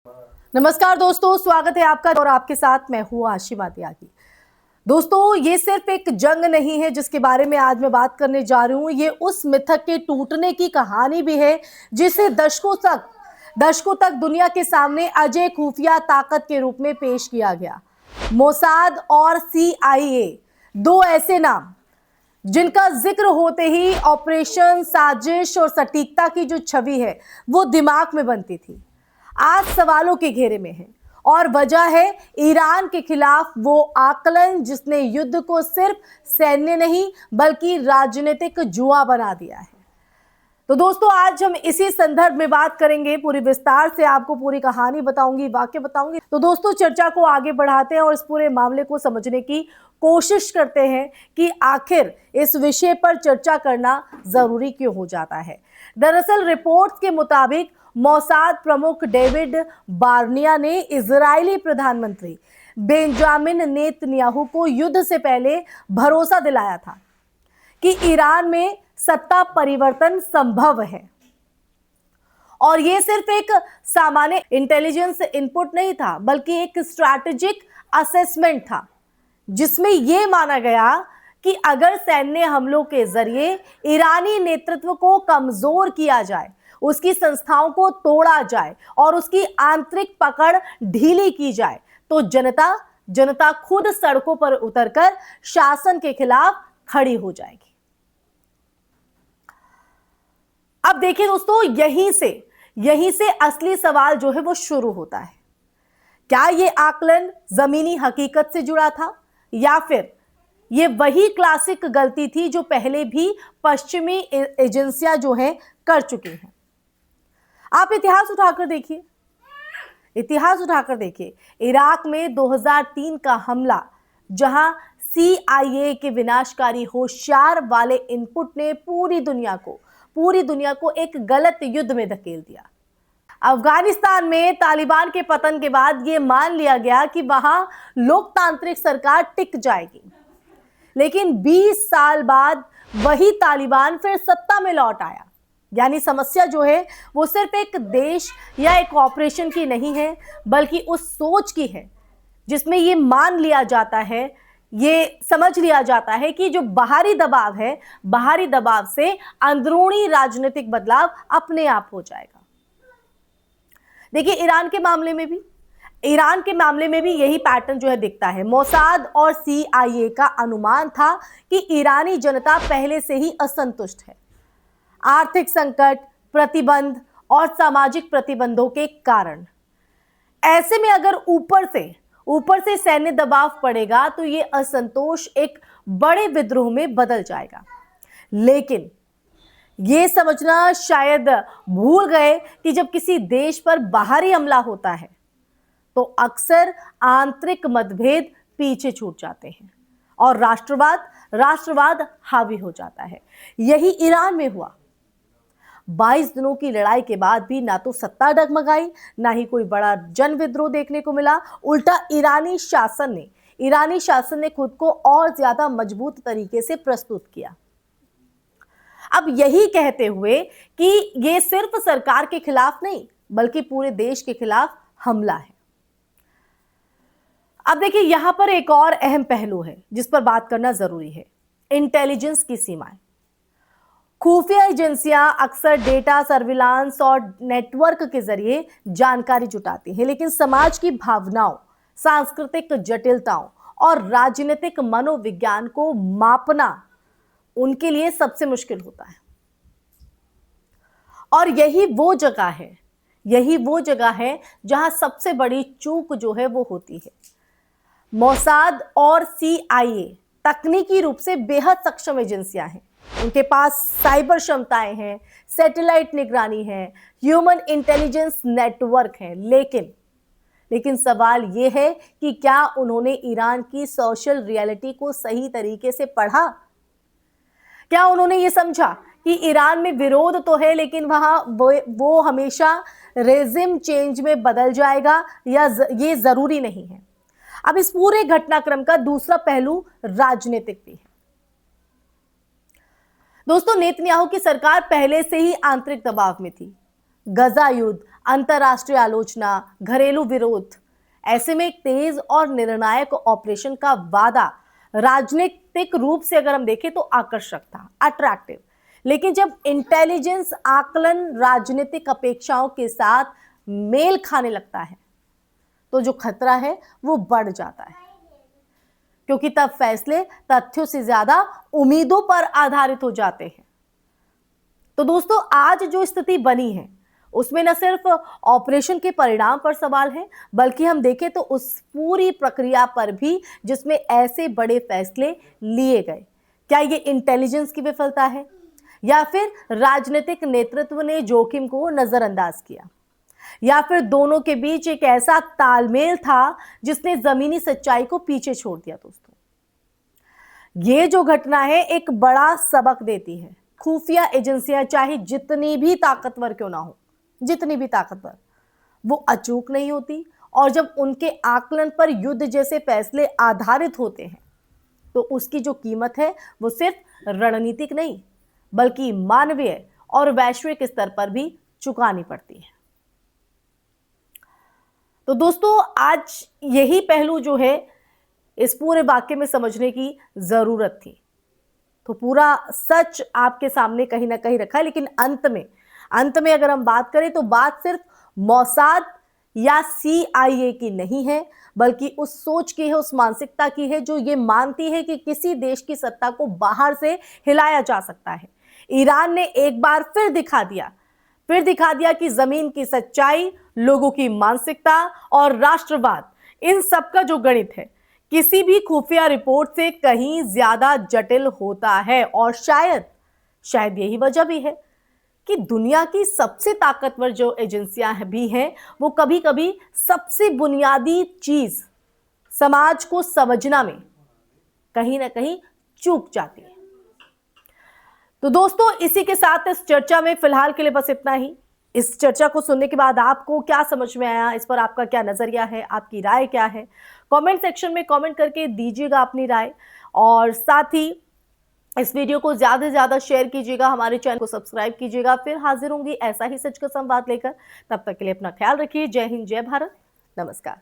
नमस्कार दोस्तों, स्वागत है आपका और आपके साथ मैं हूं आशिमा त्यागी। दोस्तों, ये सिर्फ एक जंग नहीं है जिसके बारे में आज मैं बात करने जा रही हूं। ये उस मिथक के टूटने की कहानी भी है जिसे दशकों तक दुनिया के सामने अजय खुफिया ताकत के रूप में पेश किया गया। मोसाद और CIA, दो ऐसे नाम जिनका जिक्र होते ही ऑपरेशन, साजिश और सटीकता की जो छवि है वो दिमाग में बनती थी, आज सवालों के घेरे में है। और वजह है ईरान के खिलाफ वो आकलन जिसने युद्ध को सिर्फ सैन्य नहीं बल्कि राजनीतिक जुआ बना दिया है। तो दोस्तों, आज हम इसी संदर्भ में बात करेंगे, पूरी विस्तार से आपको पूरी कहानी बताऊंगी, वाक्य बताऊंगी। तो दोस्तों, चर्चा को आगे बढ़ाते हैं और इस पूरे मामले को समझने की कोशिश करते हैं कि आखिर इस विषय पर चर्चा करना जरूरी क्यों हो जाता है। दरअसल रिपोर्ट्स के मुताबिक मोसाद प्रमुख डेविड बार्निया ने इजरायली प्रधानमंत्री बेंजामिन नेतन्याहू को युद्ध से पहले भरोसा दिलाया था कि ईरान में सत्ता परिवर्तन संभव है। और यह सिर्फ एक सामान्य इंटेलिजेंस इनपुट नहीं था बल्कि एक स्ट्रैटेजिक असेसमेंट था जिसमें यह माना गया कि अगर सैन्य हमलों के जरिए ईरानी नेतृत्व को कमजोर किया जाए, उसकी संस्थाओं को तोड़ा जाए और उसकी आंतरिक पकड़ ढीली की जाए तो जनता खुद सड़कों पर उतरकर शासन के खिलाफ खड़ी हो जाएगी। अब देखिए दोस्तों, यहीं से असली सवाल जो है वो शुरू होता है। क्या यह आकलन जमीनी हकीकत से जुड़ा था या फिर ये वही क्लासिक गलती थी जो पहले भी पश्चिमी एजेंसियां जो है कर चुकी हैं। आप इतिहास उठाकर देखिए इराक में 2003 का हमला, जहां CIA के विनाशकारी होशियार वाले इनपुट ने पूरी दुनिया को एक गलत युद्ध में धकेल दिया। अफगानिस्तान में तालिबान के पतन के बाद यह मान लिया गया कि वहां लोकतांत्रिक सरकार टिक जाएगी, लेकिन 20 साल बाद वही तालिबान फिर सत्ता में लौट आया। यानी समस्या जो है वो सिर्फ एक देश या एक ऑपरेशन की नहीं है बल्कि उस सोच की है जिसमें ये मान लिया जाता है, ये समझ लिया जाता है कि जो बाहरी दबाव है, बाहरी दबाव से अंदरूनी राजनीतिक बदलाव अपने आप हो जाएगा। देखिए, ईरान के मामले में भी यही पैटर्न जो है दिखता है। मोसाद और CIA का अनुमान था कि ईरानी जनता पहले से ही असंतुष्ट है, आर्थिक संकट, प्रतिबंध और सामाजिक प्रतिबंधों के कारण। ऐसे में अगर ऊपर से सैन्य दबाव पड़ेगा तो ये असंतोष एक बड़े विद्रोह में बदल जाएगा। लेकिन ये समझना शायद भूल गए कि जब किसी देश पर बाहरी हमला होता है तो अक्सर आंतरिक मतभेद पीछे छूट जाते हैं और राष्ट्रवाद हावी हो जाता है। यही ईरान में हुआ। 22 दिनों की लड़ाई के बाद भी ना तो सत्ता डगमगाई, ना ही कोई बड़ा जन विद्रोह देखने को मिला। उल्टा ईरानी शासन ने खुद को और ज्यादा मजबूत तरीके से प्रस्तुत किया। अब यही कहते हुए कि यह सिर्फ सरकार के खिलाफ नहीं बल्कि पूरे देश के खिलाफ हमला है। अब देखिए, यहां पर एक और अहम पहलू है जिस पर बात करना जरूरी है, इंटेलिजेंस की सीमाएं। खुफिया एजेंसियां अक्सर डेटा, सर्विलांस और नेटवर्क के जरिए जानकारी जुटाती हैं, लेकिन समाज की भावनाओं, सांस्कृतिक जटिलताओं और राजनीतिक मनोविज्ञान को मापना उनके लिए सबसे मुश्किल होता है। और यही वो जगह है जहां सबसे बड़ी चूक जो है वो होती है। मोसाद और CIA तकनीकी रूप से बेहद सक्षम एजेंसियां हैं। उनके पास साइबर क्षमताएं हैं, सैटेलाइट निगरानी है, ह्यूमन इंटेलिजेंस नेटवर्क है। लेकिन सवाल यह है कि क्या उन्होंने ईरान की सोशल रियलिटी को सही तरीके से पढ़ा? क्या उन्होंने ये समझा कि ईरान में विरोध तो है लेकिन वहां वो हमेशा रेजिम चेंज में बदल जाएगा, या ये जरूरी नहीं है? अब इस पूरे घटनाक्रम का दूसरा पहलू राजनीतिक भी है। दोस्तों, नेतन्याहू की सरकार पहले से ही आंतरिक दबाव में थी। गजा युद्ध, अंतर्राष्ट्रीय आलोचना, घरेलू विरोध। ऐसे में एक तेज और निर्णायक ऑपरेशन का वादा राजनीतिक रूप से अगर हम देखें तो आकर्षक था, अट्रैक्टिव। लेकिन जब इंटेलिजेंस आकलन राजनीतिक अपेक्षाओं के साथ मेल खाने लगता है तो जो खतरा है वो बढ़ जाता है, क्योंकि तब फैसले तथ्यों से ज्यादा उम्मीदों पर आधारित हो जाते हैं। तो दोस्तों, आज जो स्थिति बनी है उसमें न सिर्फ ऑपरेशन के परिणाम पर सवाल है, बल्कि हम देखें तो उस पूरी प्रक्रिया पर भी जिसमें ऐसे बड़े फैसले लिए गए। क्या ये इंटेलिजेंस की विफलता है या फिर राजनीतिक नेतृत्व ने जोखिम को नजरअंदाज किया, या फिर दोनों के बीच एक ऐसा तालमेल था जिसने जमीनी सच्चाई को पीछे छोड़ दिया। दोस्तों, ये जो घटना है एक बड़ा सबक देती है। खुफिया एजेंसियां चाहे जितनी भी ताकतवर क्यों ना हो, जितनी भी ताकतवर, वो अचूक नहीं होती। और जब उनके आकलन पर युद्ध जैसे फैसले आधारित होते हैं तो उसकी जो कीमत है वो सिर्फ रणनीतिक नहीं बल्कि मानवीय और वैश्विक स्तर पर भी चुकानी पड़ती है। तो दोस्तों, आज यही पहलू जो है इस पूरे वाक्य में समझने की जरूरत थी। तो पूरा सच आपके सामने कहीं ना कहीं रखा है, लेकिन अंत में अगर हम बात करें तो बात सिर्फ मोसाद या CIA की नहीं है, बल्कि उस सोच की है, उस मानसिकता की है जो ये मानती है कि किसी देश की सत्ता को बाहर से हिलाया जा सकता है। ईरान ने एक बार फिर दिखा दिया कि जमीन की सच्चाई, लोगों की मानसिकता और राष्ट्रवाद, इन सब का जो गणित है किसी भी खुफिया रिपोर्ट से कहीं ज्यादा जटिल होता है। और शायद यही वजह भी है कि दुनिया की सबसे ताकतवर जो एजेंसियां भी हैं वो कभी-कभी सबसे बुनियादी चीज समाज को समझना में कहीं ना कहीं चूक जाती है। तो दोस्तों, इसी के साथ इस चर्चा में फिलहाल के लिए बस इतना ही। इस चर्चा को सुनने के बाद आपको क्या समझ में आया, इस पर आपका क्या नजरिया है, आपकी राय क्या है, कमेंट सेक्शन में कमेंट करके दीजिएगा अपनी राय। और साथ ही इस वीडियो को ज्यादा से ज्यादा शेयर कीजिएगा, हमारे चैनल को सब्सक्राइब कीजिएगा। फिर हाजिर होंगी ऐसा ही सच का संवाद लेकर। तब तक के लिए अपना ख्याल रखिए। जय हिंद, जय भारत, नमस्कार।